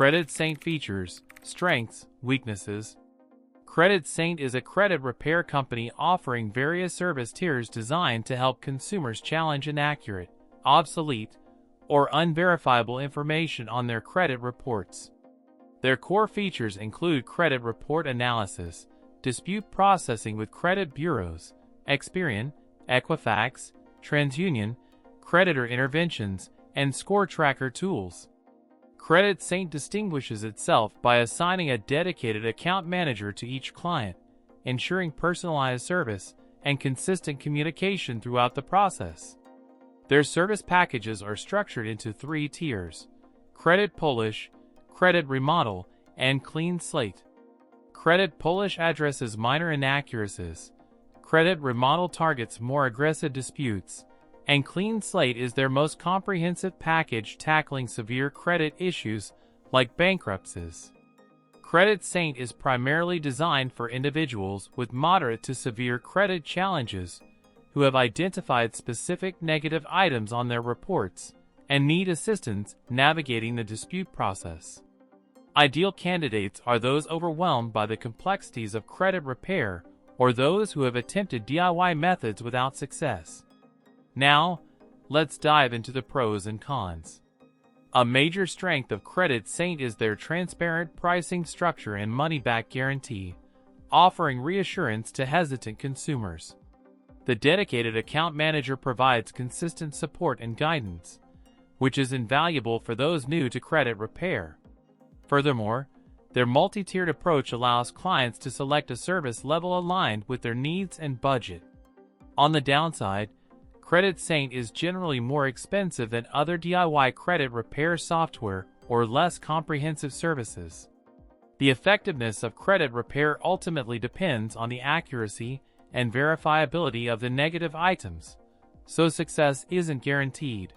Credit Saint features, strengths, weaknesses. Credit Saint is a credit repair company offering various service tiers designed to help consumers challenge inaccurate, obsolete, or unverifiable information on their credit reports. Their core features include credit report analysis, dispute processing with credit bureaus, Experian, Equifax, TransUnion, creditor interventions, and score tracker tools. Credit Saint distinguishes itself by assigning a dedicated account manager to each client, ensuring personalized service and consistent communication throughout the process. Their service packages are structured into 3 tiers: Credit Polish, Credit Remodel, and Clean Slate. Credit Polish addresses minor inaccuracies, Credit Remodel targets more aggressive disputes, and Clean Slate is their most comprehensive package tackling severe credit issues like bankruptcies. Credit Saint is primarily designed for individuals with moderate to severe credit challenges who have identified specific negative items on their reports and need assistance navigating the dispute process. Ideal candidates are those overwhelmed by the complexities of credit repair or those who have attempted DIY methods without success. Now, let's dive into the pros and cons. A major strength of Credit Saint is their transparent pricing structure and money-back guarantee, offering reassurance to hesitant consumers. The dedicated account manager provides consistent support and guidance, which is invaluable for those new to credit repair. Furthermore, their multi-tiered approach allows clients to select a service level aligned with their needs and budget. On the downside, Credit Saint is generally more expensive than other DIY credit repair software or less comprehensive services. The effectiveness of credit repair ultimately depends on the accuracy and verifiability of the negative items, so success isn't guaranteed.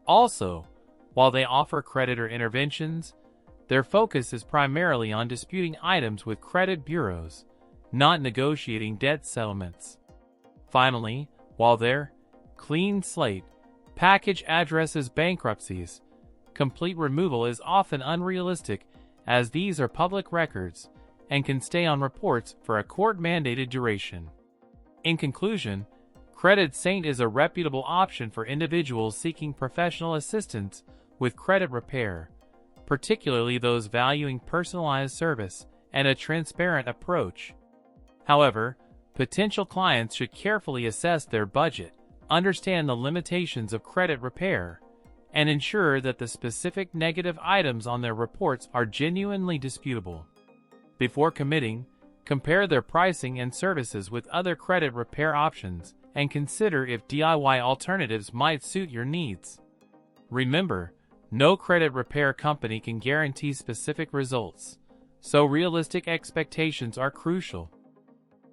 Also, while they offer creditor interventions, their focus is primarily on disputing items with credit bureaus, not negotiating debt settlements. Finally, while their Clean Slate package addresses bankruptcies, complete removal is often unrealistic as these are public records and can stay on reports for a court-mandated duration. In conclusion, Credit Saint is a reputable option for individuals seeking professional assistance with credit repair, particularly those valuing personalized service and a transparent approach. However, potential clients should carefully assess their budget, understand the limitations of credit repair, and ensure that the specific negative items on their reports are genuinely disputable. Before committing, compare their pricing and services with other credit repair options and consider if DIY alternatives might suit your needs. Remember, no credit repair company can guarantee specific results, so realistic expectations are crucial.